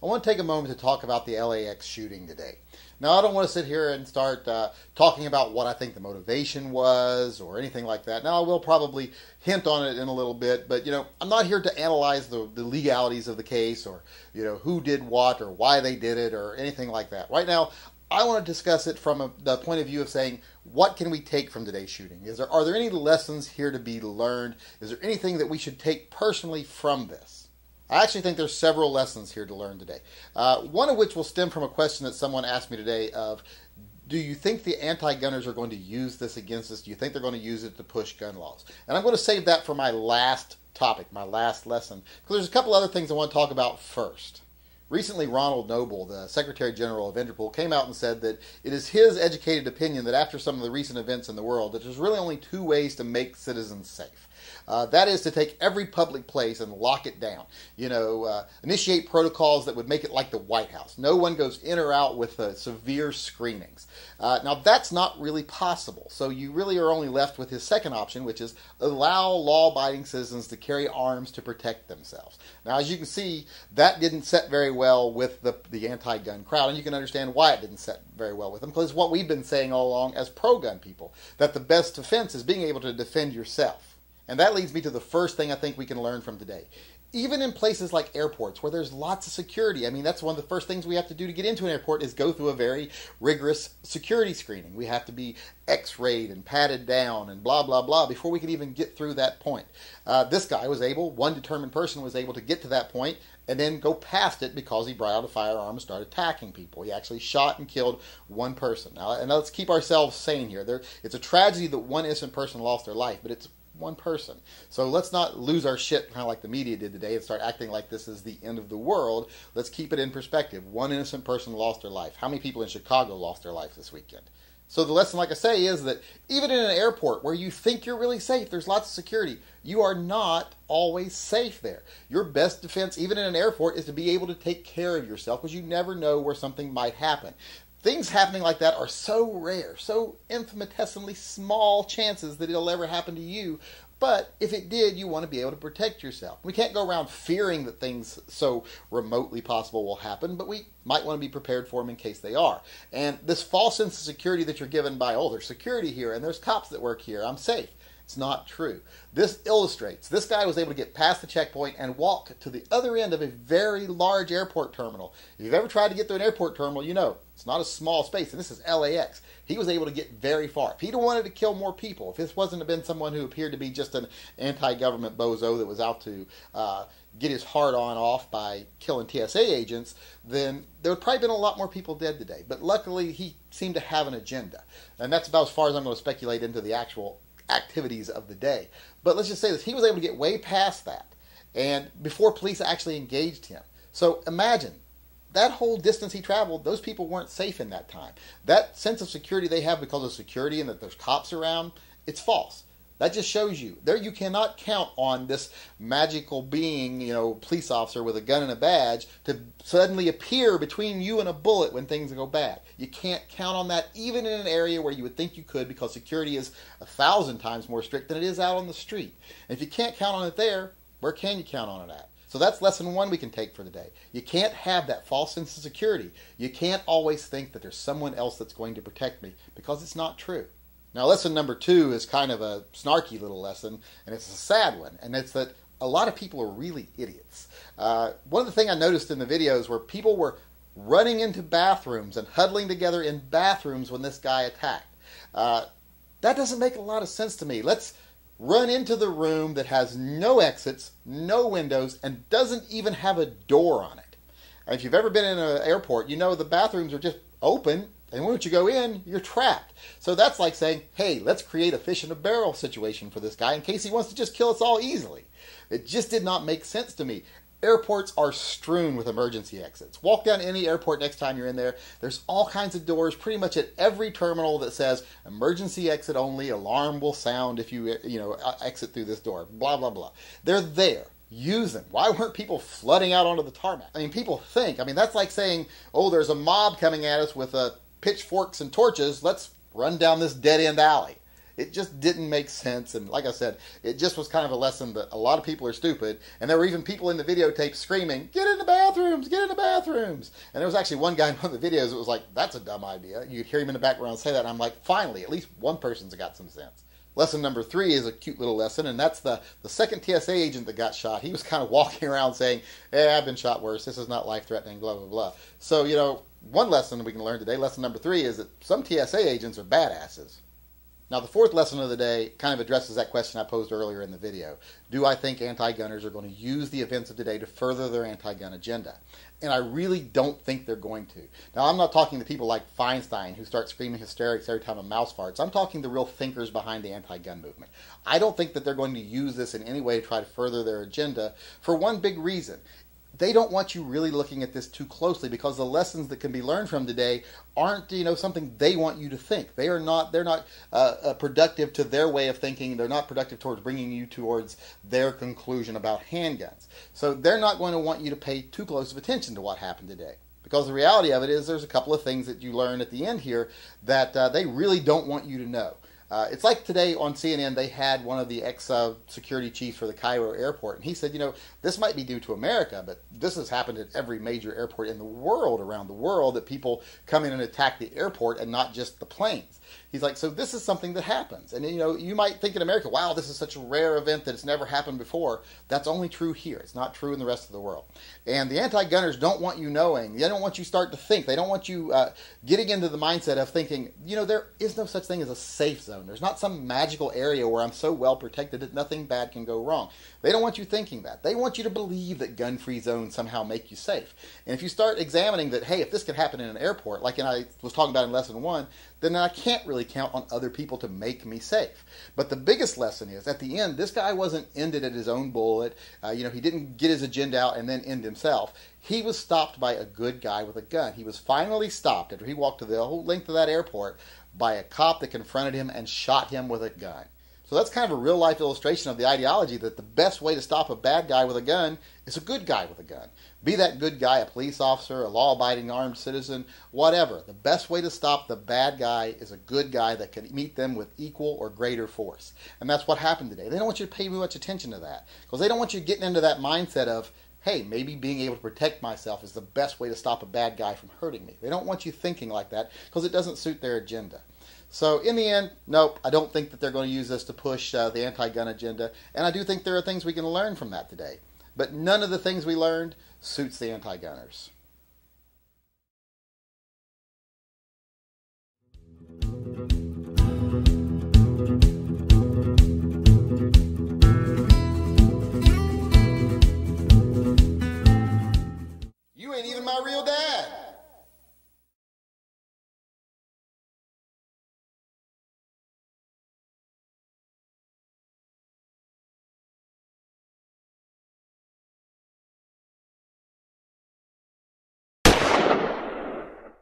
I want to take a moment to talk about the LAX shooting today. Now, I don't want to sit here and start talking about what I think the motivation was or anything like that. Now, I will probably hint on it in a little bit, but, I'm not here to analyze the legalities of the case or, who did what or why they did it or anything like that. Right now, I want to discuss it from the point of view of saying, what can we take from today's shooting? Are there any lessons here to be learned? Is there anything that we should take personally from this? I actually think there's several lessons here to learn today. One of which will stem from a question that someone asked me today of, do you think the anti-gunners are going to use this against us? Do you think they're going to use it to push gun laws? And I'm going to save that for my last topic, my last lesson, because there's a couple other things I want to talk about first. Recently, Ronald Noble, the Secretary General of Interpol, came out and said that it is his educated opinion that after some of the recent events in the world, that there's really only two ways to make citizens safe. That is to take every public place and lock it down. Initiate protocols that would make it like the White House. No one goes in or out with severe screenings. Now, that's not really possible. So you really are only left with his second option, which is allow law-abiding citizens to carry arms to protect themselves. Now, as you can see, that didn't set very well with the anti-gun crowd, and you can understand why it didn't set very well with them, because what we've been saying all along as pro-gun people, that the best defense is being able to defend yourself. And that leads me to the first thing I think we can learn from today. Even in places like airports where there's lots of security, that's one of the first things we have to do to get into an airport is go through a very rigorous security screening. We have to be x-rayed and patted down and blah, blah, blah before we can even get through that point. This guy was able, one determined person was able to get to that point and then go past it because he brought out a firearm and started attacking people. He actually shot and killed one person. Now, and let's keep ourselves sane here. It's a tragedy that one innocent person lost their life, but it's one person. So let's not lose our shit kind of like the media did today and start acting like this is the end of the world. Let's keep it in perspective. One innocent person lost their life. How many people in Chicago lost their life this weekend? So the lesson, like I say, is that even in an airport where you think you're really safe, there's lots of security, you are not always safe there. Your best defense, even in an airport, is to be able to take care of yourself because you never know where something might happen. Things happening like that are so rare, so infinitesimally small chances that it'll ever happen to you. But if it did, you want to be able to protect yourself. We can't go around fearing that things so remotely possible will happen, but we might want to be prepared for them in case they are. And this false sense of security that you're given by, oh, there's security here and there's cops that work here, I'm safe. It's not true. This illustrates, this guy was able to get past the checkpoint and walk to the other end of a very large airport terminal. If you've ever tried to get to an airport terminal, you know it's not a small space, and this is LAX. He was able to get very far. If he'd wanted to kill more people, if this wasn't been someone who appeared to be just an anti-government bozo that was out to get his heart-on off by killing TSA agents, then there would probably been a lot more people dead today. But luckily, he seemed to have an agenda. And that's about as far as I'm going to speculate into the actual activities of the day. But let's just say this, he was able to get way past that and before police actually engaged him. So imagine that whole distance he traveled, those people weren't safe in that time. That sense of security they have because of security and that there's cops around, it's false. That just shows you there you cannot count on this magical being, police officer with a gun and a badge to suddenly appear between you and a bullet when things go bad. You can't count on that even in an area where you would think you could because security is 1,000 times more strict than it is out on the street. And if you can't count on it there, where can you count on it at? So that's lesson one we can take for today. You can't have that false sense of security. You can't always think that there's someone else that's going to protect me because it's not true. Now, lesson number two is kind of a snarky little lesson, and it's a sad one, and it's that a lot of people are really idiots. One of the things I noticed in the videos where people were running into bathrooms and huddling together in bathrooms when this guy attacked. That doesn't make a lot of sense to me. Let's run into the room that has no exits, no windows, and doesn't even have a door on it. And if you've ever been in an airport, you know the bathrooms are just open. And once you go in, you're trapped. So that's like saying, hey, let's create a fish in a barrel situation for this guy in case he wants to just kill us all easily. It just did not make sense to me. Airports are strewn with emergency exits. Walk down any airport next time you're in there. There's all kinds of doors pretty much at every terminal that says emergency exit only, alarm will sound if you exit through this door, blah, blah, blah. They're there. Use them. Why weren't people flooding out onto the tarmac? People think, that's like saying, oh, there's a mob coming at us with pitchforks and torches, let's run down this dead-end alley. It just didn't make sense. And like I said, it just was kind of a lesson that a lot of people are stupid. And there were even people in the videotape screaming, "Get in the bathrooms, get in the bathrooms." And there was actually one guy in one of the videos that was like, "That's a dumb idea." You'd hear him in the background say that. And I'm like, finally, at least one person's got some sense. Lesson number 3 is a cute little lesson, and that's the second TSA agent that got shot. He was kind of walking around saying, "Hey, I've been shot worse. This is not life-threatening, blah, blah, blah." So, one lesson we can learn today, lesson number 3, is that some TSA agents are badasses. Now, the 4th lesson of the day kind of addresses that question I posed earlier in the video. Do I think anti-gunners are going to use the events of today to further their anti-gun agenda? And I really don't think they're going to. Now, I'm not talking to people like Feinstein who start screaming hysterics every time a mouse farts. I'm talking the real thinkers behind the anti-gun movement. I don't think that they're going to use this in any way to try to further their agenda for one big reason. They don't want you really looking at this too closely, because the lessons that can be learned from today aren't, something they want you to think. They're not productive to their way of thinking. They're not productive towards bringing you towards their conclusion about handguns. So they're not going to want you to pay too close of attention to what happened today. Because the reality of it is there's a couple of things that you learn at the end here that they really don't want you to know. It's like today on CNN, they had one of the ex-security chiefs for the Cairo airport, and he said, this might be due to America, but this has happened at every major airport in the world, around the world, that people come in and attack the airport and not just the planes. He's like, so this is something that happens. And, you might think in America, wow, this is such a rare event that it's never happened before. That's only true here. It's not true in the rest of the world. And the anti-gunners don't want you knowing. They don't want you start to think. They don't want you getting into the mindset of thinking, there is no such thing as a safe zone. There's not some magical area where I'm so well protected that nothing bad can go wrong. They don't want you thinking that. They want you to believe that gun-free zones somehow make you safe. And if you start examining that, hey, if this could happen in an airport, like I was talking about in lesson 1, then I can't really count on other people to make me safe. But the biggest lesson is, at the end, this guy wasn't ended at his own bullet. He didn't get his agenda out and then end himself. He was stopped by a good guy with a gun. He was finally stopped after he walked to the whole length of that airport by a cop that confronted him and shot him with a gun. So that's kind of a real-life illustration of the ideology that the best way to stop a bad guy with a gun is a good guy with a gun. Be that good guy a police officer, a law-abiding armed citizen, whatever. The best way to stop the bad guy is a good guy that can meet them with equal or greater force. And that's what happened today. They don't want you to pay much attention to that, because they don't want you getting into that mindset of, hey, maybe being able to protect myself is the best way to stop a bad guy from hurting me. They don't want you thinking like that, because it doesn't suit their agenda. So in the end, nope, I don't think that they're going to use this to push the anti-gun agenda, and I do think there are things we can learn from that today. But none of the things we learned suits the anti-gunners. You ain't even my real dad.